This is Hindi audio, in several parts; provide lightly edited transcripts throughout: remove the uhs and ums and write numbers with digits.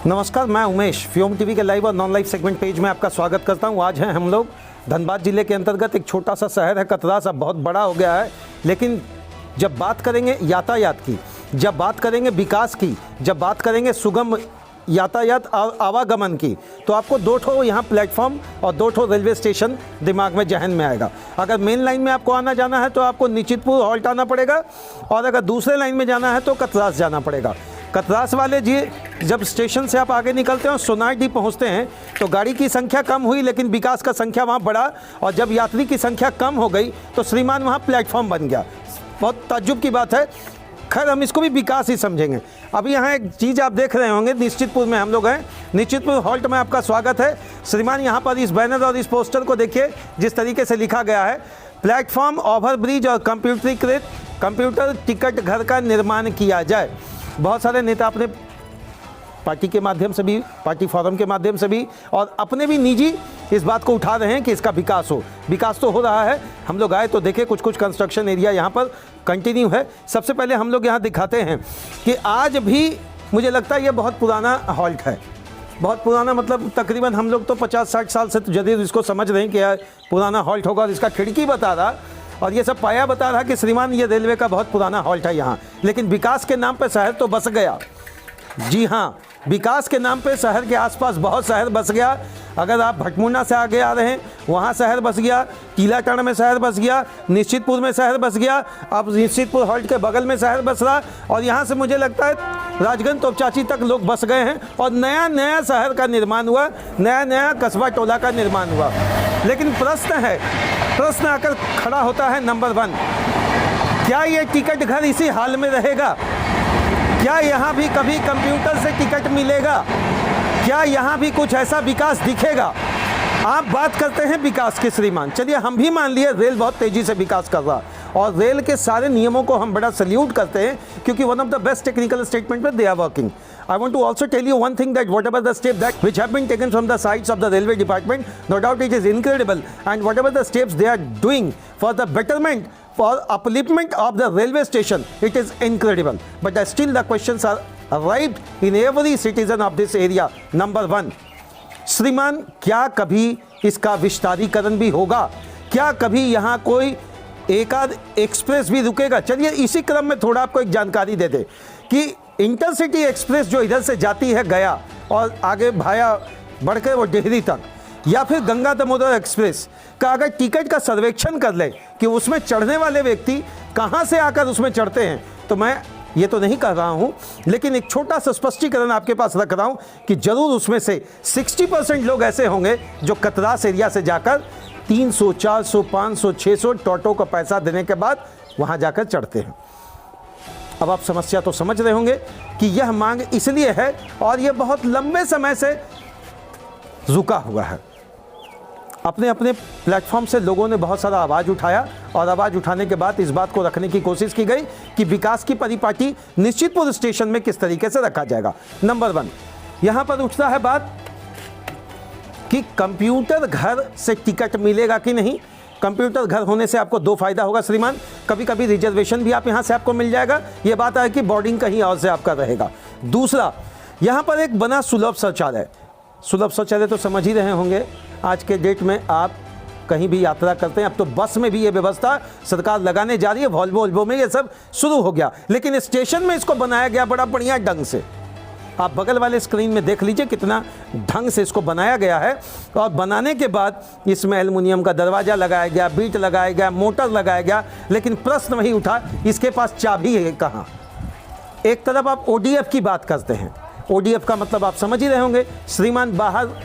नमस्कार, मैं उमेश व्योम टीवी के लाइव और नॉन लाइव सेगमेंट पेज में आपका स्वागत करता हूं। आज हैं हम लोग धनबाद जिले के अंतर्गत एक छोटा सा शहर है कतरास। अब बहुत बड़ा हो गया है, लेकिन जब बात करेंगे यातायात की, जब बात करेंगे विकास की, जब बात करेंगे सुगम यातायात और आवागमन की, तो आपको दो ठो यहाँ प्लेटफॉर्म और दो ठो रेलवे स्टेशन दिमाग में जहन में आएगा। अगर मेन लाइन में आपको आना जाना है तो आपको निश्चितपुर हॉल्ट आना पड़ेगा, और अगर दूसरे लाइन में जाना है तो कतरास जाना पड़ेगा। कतरास वाले जी, जब स्टेशन से आप आगे निकलते हैं और सोनारडी पहुंचते हैं तो गाड़ी की संख्या कम हुई, लेकिन विकास का संख्या वहां बढ़ा, और जब यात्री की संख्या कम हो गई तो श्रीमान वहां प्लेटफॉर्म बन गया। बहुत ताज्जुब की बात है। खैर, हम इसको भी विकास ही समझेंगे। अभी यहाँ एक चीज़ आप देख रहे होंगे, निश्चितपुर में हम लोग हैं। निश्चितपुर हॉल्ट में आपका स्वागत है। श्रीमान, यहाँ पर इस बैनर और इस पोस्टर को देखिए, जिस तरीके से लिखा गया है, प्लेटफॉर्म, ओवरब्रिज और कंप्यूटरीकृत कंप्यूटर टिकट घर का निर्माण किया जाए। बहुत सारे नेता अपने पार्टी के माध्यम से भी, पार्टी फोरम के माध्यम से भी, और अपने भी निजी इस बात को उठा रहे हैं कि इसका विकास हो। विकास तो हो रहा है। हम लोग आए तो देखे कुछ कंस्ट्रक्शन एरिया यहाँ पर कंटिन्यू है। सबसे पहले हम लोग यहाँ दिखाते हैं कि आज भी मुझे लगता है ये बहुत पुराना हॉल्ट है। बहुत पुराना मतलब तकरीबन हम लोग तो 50-60 साल से तो जदीद इसको समझ रहे हैं कि यार पुराना हॉल्ट होगा, और इसका खिड़की बता रहा और ये सब पाया बता रहा कि श्रीमान ये रेलवे का बहुत पुराना हॉल्ट है यहाँ। लेकिन विकास के नाम पे शहर तो बस गया। जी हाँ, विकास के नाम पे शहर के आसपास बहुत शहर बस गया। अगर आप भटमुंडा से आगे आ रहे हैं, वहाँ शहर बस गया, टीलाटाण में शहर बस गया, निश्चितपुर में शहर बस गया, अब निश्चितपुर हॉल्ट के बगल में शहर बस रहा, और यहाँ से मुझे लगता है राजगंज तोपचाची तक लोग बस गए हैं, और नया नया शहर का निर्माण हुआ, नया नया कस्बा टोला का निर्माण हुआ। लेकिन प्रश्न आकर खड़ा होता है नंबर 1, क्या ये टिकट घर इसी हाल में रहेगा? क्या यहाँ भी कभी कंप्यूटर से टिकट मिलेगा? क्या यहाँ भी कुछ ऐसा विकास दिखेगा? आप बात करते हैं विकास के श्रीमान, चलिए हम भी मान लिए रेल बहुत तेजी से विकास कर रहा, और रेल के सारे नियमों को हम बड़ा सल्यूट करते हैं, क्योंकि one of the best technical statement में they are working. I want to also tell you one thing, that whatever the steps that which have been taken from the sides of the railway department, no doubt it is incredible, and whatever the steps they are doing for the betterment, for upliftment of the railway station, it is incredible. But still the questions are arrived in every citizen of this area. Number 1, श्रीमान, क्या कभी इसका विस्तारीकरण भी होगा? क्या कभी यहाँ कोई एक आध एक्सप्रेस भी रुकेगा? चलिए इसी क्रम में थोड़ा आपको एक जानकारी दे दे कि इंटरसिटी एक्सप्रेस जो इधर से जाती है गया और आगे भाया बढ़कर वो डेहरी तक, या फिर गंगा दामोदर एक्सप्रेस का अगर टिकट का सर्वेक्षण कर ले कि उसमें चढ़ने वाले व्यक्ति कहाँ से आकर उसमें चढ़ते हैं, तो मैं ये तो नहीं कर रहा हूँ, लेकिन एक छोटा सा स्पष्टीकरण आपके पास रख रहा हूँ कि जरूर उसमें से 60% लोग ऐसे होंगे जो कतरास एरिया से जाकर 300, 400, 500, 600 टोटो का पैसा देने के बाद वहाँ जाकर चढ़ते हैं। अब आप समस्या तो समझ रहे होंगे कि यह मांग इसलिए है, और यह बहुत लंबे समय से रुका हुआ है। अपने अपने प्लेटफॉर्म से लोगों ने बहुत सारा आवाज़ उठाया, और आवाज़ उठाने के बाद इस बात को रखने की कोशिश की गई कि विकास की परिपाटी निश्चितपुर स्टेशन में किस तरीके से रखा जाएगा। नंबर 1, यहाँ पर उठता है बात कि कंप्यूटर घर से टिकट मिलेगा कि नहीं। कंप्यूटर घर होने से आपको 2 फायदा होगा श्रीमान। कभी कभी रिजर्वेशन भी आप यहाँ से आपको मिल जाएगा, ये बात है कि बोर्डिंग कहीं और से आपका रहेगा। दूसरा, यहाँ पर एक बना सुलभ शौचालय। सुलभ शौचालय तो समझ ही रहे होंगे, आज के डेट में आप कहीं भी यात्रा करते हैं, अब तो बस में भी ये व्यवस्था सरकार लगाने जा रही है, वॉल्वो में ये सब शुरू हो गया, लेकिन स्टेशन में इसको बनाया गया बड़ा बढ़िया ढंग से। आप बगल वाले स्क्रीन में देख लीजिए कितना ढंग से इसको बनाया गया है, और बनाने के बाद इसमें एल्युमिनियम का दरवाज़ा लगाया गया, बीट लगाया गया, मोटर लगाया गया, लेकिन प्रश्न वही उठा, इसके पास चाबी है कहाँ? एक तरफ आप ODF की बात करते हैं, ODF का मतलब आप समझ ही रहे होंगे श्रीमान, बाहर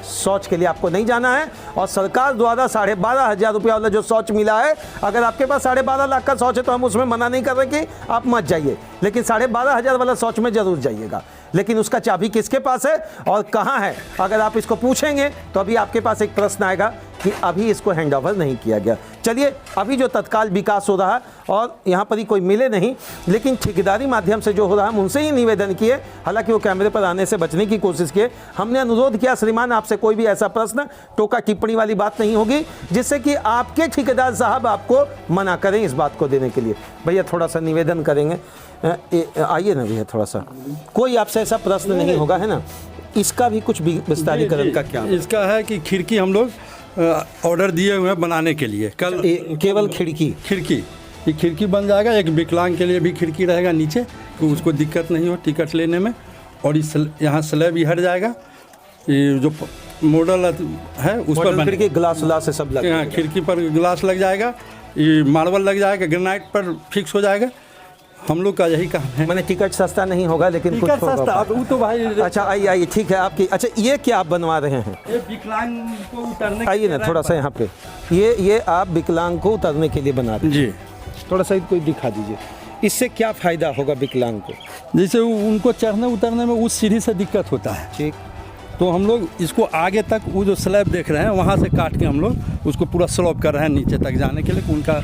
शौच के लिए आपको नहीं जाना है, और सरकार द्वारा 12,500 रुपया वाला जो शौच मिला है, अगर आपके पास 12.5 लाख का शौच है तो हम उसमें मना नहीं कर रहे कि आप मत जाइए, लेकिन 12,500 वाला शौच में जरूर जाइएगा। लेकिन उसका चाबी किसके पास है और कहाँ है? अगर आप इसको पूछेंगे तो अभी आपके पास एक प्रश्न आएगा कि अभी इसको हैंड ओवर नहीं किया गया। चलिए, अभी जो तत्काल विकास हो रहा है और यहाँ पर ही कोई मिले नहीं, लेकिन ठेकेदारी माध्यम से जो हो रहा है हम उनसे ही निवेदन किए, हालांकि वो कैमरे पर आने से बचने की कोशिश किए। हमने अनुरोध किया, श्रीमान आपसे कोई भी ऐसा प्रश्न, टोका टिप्पणी वाली बात नहीं होगी जिससे कि आपके ठेकेदार साहब आपको मना करें इस बात को देने के लिए। भैया थोड़ा सा निवेदन करेंगे, आइए ना भैया, थोड़ा सा, कोई आपसे ऐसा प्रश्न नहीं होगा, है ना? इसका भी कुछ विस्तारीकरण का क्या? इसका है कि खिड़की हम लोग ऑर्डर दिए हुए हैं बनाने के लिए। कल केवल खिड़की ये खिड़की बन जाएगा। एक विकलांग के लिए भी खिड़की रहेगा नीचे, तो उसको दिक्कत नहीं हो टिकट लेने में। और इस यहाँ स्लैब भी हट जाएगा। ये जो मॉडल है उस पर खिड़की ग्लास से सब लग, यहाँ खिड़की पर ग्लास लग जाएगा, ये मार्बल लग जाएगा, ग्रेनाइट पर फिक्स हो जाएगा। हम लोग का यही काम है। मैंने टिकट सस्ता नहीं होगा, लेकिन कुछ सस्ता वो तो भाई। अच्छा आइए, ठीक है आपकी। अच्छा, ये क्या आप बनवा रहे हैं? ये विकलांग को उतरने, आइए ना थोड़ा सा यहाँ पे, ये आप विकलांग को उतरने के लिए बना रहे हैं जी। थोड़ा सा कोई दिखा दीजिए, इससे क्या फ़ायदा होगा विकलांग को? जैसे उनको चढ़ने उतरने में उस सीढ़ी से दिक्कत होता है, ठीक, तो हम लोग इसको आगे तक वो जो स्लैब देख रहे हैं वहाँ से काट के हम लोग उसको पूरा स्लॉप कर रहे हैं नीचे तक जाने के लिए। उनका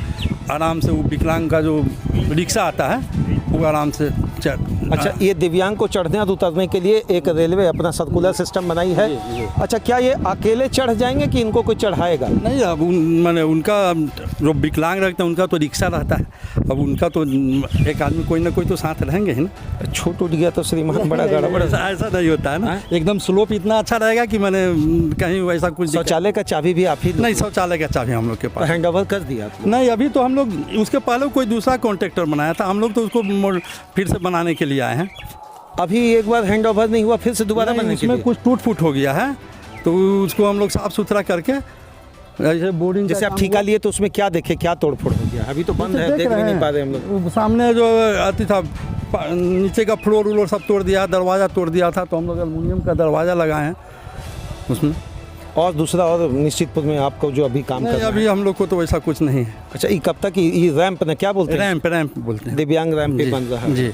आराम से, वो विकलांग का जो रिक्शा आता है वो आराम से चढ़। अच्छा, ये दिव्यांग को चढ़ने और उतरने के लिए एक रेलवे अपना सर्कुलर सिस्टम बनाई है। अच्छा, क्या ये अकेले चढ़ जाएंगे कि इनको कोई चढ़ाएगा? नहीं, अब मैंने उनका जो विकलांग रहते हैं उनका तो रिक्शा रहता है, अब उनका तो एक आदमी कोई ना कोई तो साथ रहेंगे ही ना। छूट उठ गया तो श्रीमान बड़ा गड़बड़। ऐसा नहीं होता है ना, एकदम स्लोप इतना अच्छा रहेगा कि मैंने कहीं वैसा कुछ। शौचालय का चाबी भी आप ही? नहीं, शौचालय का चाबी हम लोग के पास। हैंड ओवर कर दिया? नहीं, अभी तो हम लोग, उसके पहले कोई दूसरा कॉन्ट्रैक्टर बनाया था, हम लोग तो उसको फिर से बनाने के लिए आए हैं। अभी एक बार हैंड ओवर नहीं हुआ, फिर से दोबारा बनने के लिए? उसमें कुछ टूट फूट हो गया है, तो उसको हम लोग साफ सुथरा करके ऐसे बोर्डिंग। जैसे आप ठेका लिए तो उसमें क्या देखे, क्या तोड़फोड़ हो गया? अभी तो बंद है, देख भी नहीं पा रहे हम लोग। सामने जो आती था नीचे का फ्लोर सब तोड़ दिया, दरवाज़ा तोड़ दिया था, तो हम लोग एल्युमिनियम का दरवाज़ा लगाए हैं उसमें। और दूसरा, और निश्चितपुर में आपको जो अभी काम कर रहे हैं? अभी हम लोग को तो वैसा कुछ नहीं है। अच्छा, ये कब तक ये रैंप ना क्या बोलते हैं? रैंप बोलते हैं, दिव्यांग रैंप भी बन रहा है जी।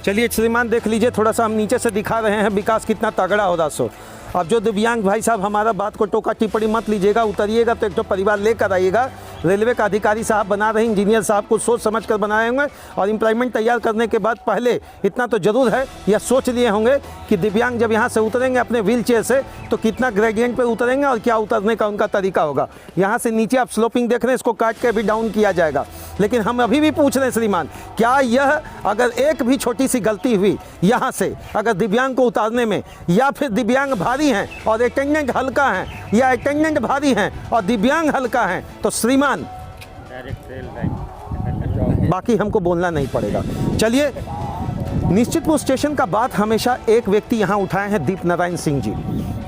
चलिए श्रीमान, देख लीजिए, थोड़ा सा हम नीचे से दिखा रहे हैं विकास कितना तगड़ा हो रहा। सो अब जो दिव्यांग भाई साहब, हमारा बात को टोका टिप्पणी मत लीजिएगा, उतरिएगा तो एक तो परिवार लेकर आइएगा। रेलवे का अधिकारी साहब बना रहे, इंजीनियर साहब को सोच समझ कर बनाए होंगे, और इम्प्लॉयमेंट तैयार करने के बाद पहले इतना तो जरूर है, यह सोच लिए होंगे कि दिव्यांग जब यहाँ से उतरेंगे अपने व्हील चेयर से तो कितना ग्रेडियंट पे उतरेंगे और क्या उतरने का उनका तरीका होगा। यहाँ से नीचे आप स्लोपिंग देख रहे हैं, इसको काट के अभी डाउन किया जाएगा। लेकिन हम अभी भी पूछ रहे हैं श्रीमान, क्या यह अगर एक भी छोटी सी गलती हुई यहाँ से, अगर दिव्यांग को उतारने में, या फिर दिव्यांग भारी हैं और अटेंडेंट हल्का हैं, या अटेंडेंट भारी हैं और दिव्यांग हल्का हैं, तो श्रीमान बाकी हमको बोलना नहीं पड़ेगा। चलिए, निश्चितपुर स्टेशन का बात हमेशा एक व्यक्ति यहाँ उठाए हैं, दीप नारायण सिंह जी,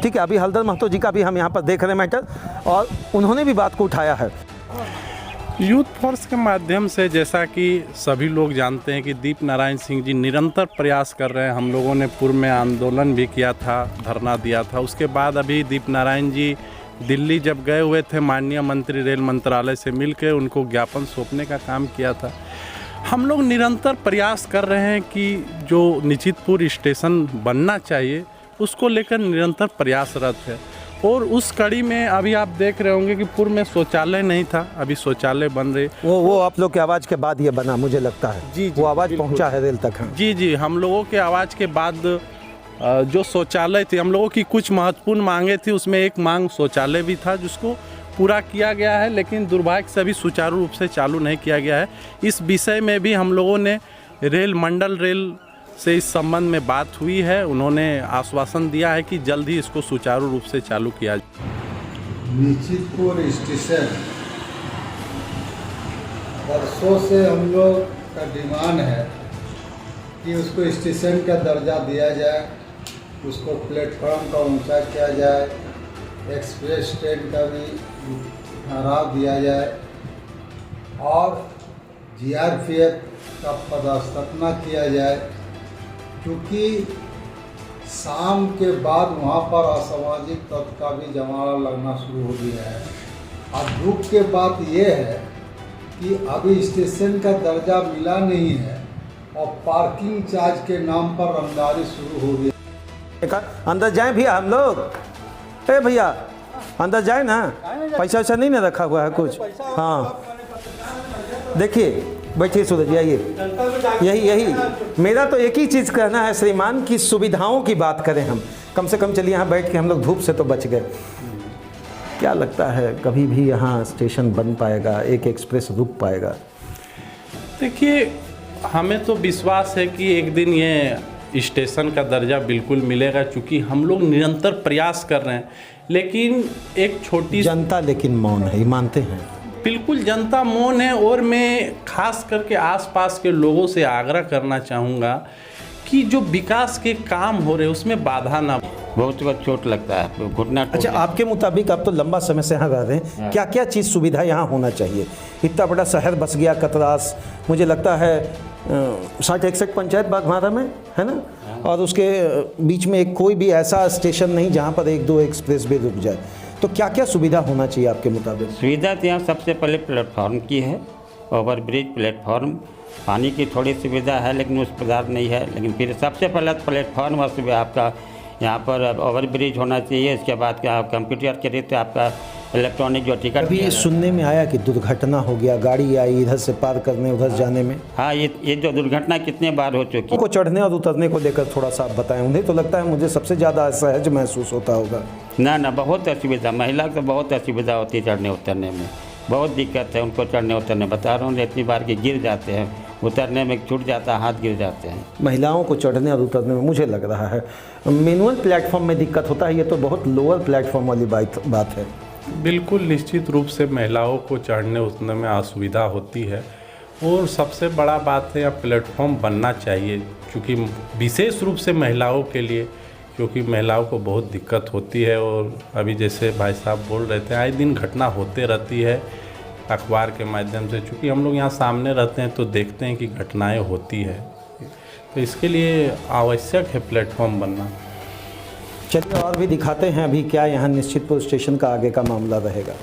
ठीक है। अभी हल्दर महतो जी का भी हम यहाँ पर देख रहे हैं मैटर, और उन्होंने भी बात को उठाया है। यूथ फोर्स के माध्यम से, जैसा कि सभी लोग जानते हैं कि दीप नारायण सिंह जी निरंतर प्रयास कर रहे हैं। हम लोगों ने पूर्व में आंदोलन भी किया था, धरना दिया था। उसके बाद अभी दीप नारायण जी दिल्ली जब गए हुए थे, माननीय मंत्री रेल मंत्रालय से मिलकर उनको ज्ञापन सौंपने का काम किया था। हम लोग निरंतर प्रयास कर रहे हैं कि जो निश्चितपुर स्टेशन बनना चाहिए उसको लेकर निरंतर प्रयासरत है। और उस कड़ी में अभी आप देख रहे होंगे कि पूर्व में शौचालय नहीं था, अभी शौचालय बन रहे। वो आप लोग की आवाज़ के बाद ये बना, मुझे लगता है। जी, वो आवाज़ पहुंचा है रेल तक। जी, हम लोगों के आवाज़ के बाद जो शौचालय थे, हम लोगों की कुछ महत्वपूर्ण मांगे थी, उसमें एक मांग शौचालय भी था जिसको पूरा किया गया है, लेकिन दुर्भाग्य से अभी सुचारू रूप से चालू नहीं किया गया है। इस विषय में भी हम लोगों ने रेल से इस संबंध में बात हुई है। उन्होंने आश्वासन दिया है कि जल्द ही इसको सुचारू रूप से चालू किया जाए। निश्चितपुर स्टेशन वर्षों से हम लोग का डिमांड है कि उसको स्टेशन का दर्जा दिया जाए, उसको प्लेटफॉर्म का ऊंचा किया जाए, एक्सप्रेस ट्रेन का भी ठहराव दिया जाए, और जीआरपीएफ का पदस्थापना किया जाए, क्योंकि शाम के बाद वहाँ पर असामाजिक तत्व का भी जमावड़ा लगना शुरू हो गया है। अब दुख के बात ये है कि अभी स्टेशन का दर्जा मिला नहीं है और पार्किंग चार्ज के नाम पर रंगदारी शुरू हो गई। अंदर जाएं भैया हम लोग। ए भैया, अंदर जाए ना, पैसा वैसा नहीं ना रखा हुआ है कुछ? हाँ देखिए, बैठिए सूरज जी, आइए। यही मेरा तो एक ही चीज़ कहना है श्रीमान कि सुविधाओं की बात करें हम, कम से कम चलिए यहाँ बैठ के हम लोग धूप से तो बच गए। क्या लगता है कभी भी यहाँ स्टेशन बन पाएगा, एक एक्सप्रेस रुक पाएगा? देखिए, हमें तो विश्वास है कि एक दिन ये स्टेशन का दर्जा बिल्कुल मिलेगा, क्योंकि हम लोग निरंतर प्रयास कर रहे हैं। लेकिन एक छोटी जनता लेकिन मौन है, ये मानते हैं? बिल्कुल जनता मौन है। और मैं खास करके आसपास के लोगों से आग्रह करना चाहूँगा कि जो विकास के काम हो रहे हैं उसमें बाधा ना। बहुत वक्त चोट लगता है, घुटना। अच्छा, आपके मुताबिक आप तो लंबा समय से यहाँ रह रहे हैं, क्या क्या चीज़ सुविधा यहाँ होना चाहिए? इतना बड़ा शहर बस गया कतरास, मुझे लगता है 60-61 पंचायत बागमारा में है ना, और उसके बीच में एक कोई भी ऐसा स्टेशन नहीं जहाँ पर 1-2 एक्सप्रेस भी रुक जाए। तो क्या क्या सुविधा होना चाहिए आपके मुताबिक? सुविधा तो यहाँ सबसे पहले प्लेटफॉर्म की है, ओवरब्रिज प्लेटफॉर्म, पानी की थोड़ी सुविधा है लेकिन उस प्रकार नहीं है। लेकिन फिर सबसे पहले प्लेटफॉर्म और सुविधा आपका यहाँ पर ओवरब्रिज होना चाहिए। इसके बाद क्या आप कंप्यूटर के रीते आपका इलेक्ट्रॉनिक जो टिकट। अभी सुनने में आया कि दुर्घटना हो गया, गाड़ी आई इधर से पार करने उधर जाने में। हाँ, ये जो दुर्घटना कितने बार हो चुकी को चढ़ने और उतरने को लेकर थोड़ा सा आप बताएं। उन्हें तो लगता है मुझे सबसे ज़्यादा असहज महसूस होता होगा। ना बहुत असुविधा, महिला को बहुत असुविधा होती है चढ़ने उतरने में, बहुत दिक्कत है उनको चढ़ने उतरने। बता रहा हूँ इतनी बार कि गिर जाते हैं, उतरने में छूट जाता है, हाथ गिर जाते हैं। महिलाओं को चढ़ने और उतरने में मुझे लग रहा है मैनुअल प्लेटफॉर्म में दिक्कत होता है, ये तो बहुत लोअर प्लेटफॉर्म वाली बात है। बिल्कुल निश्चित रूप से महिलाओं को चढ़ने उतरने में असुविधा होती है। और सबसे बड़ा बात है, अब प्लेटफॉर्म बनना चाहिए, क्योंकि विशेष रूप से महिलाओं के लिए, क्योंकि महिलाओं को बहुत दिक्कत होती है। और अभी जैसे भाई साहब बोल रहे थे, आए दिन घटना होते रहती है अखबार के माध्यम से, चूँकि हम लोग यहाँ सामने रहते हैं तो देखते हैं कि घटनाएं होती है। तो इसके लिए आवश्यक है प्लेटफॉर्म बनना। चलिए और भी दिखाते हैं अभी क्या यहाँ निश्चितपुर स्टेशन का आगे का मामला रहेगा।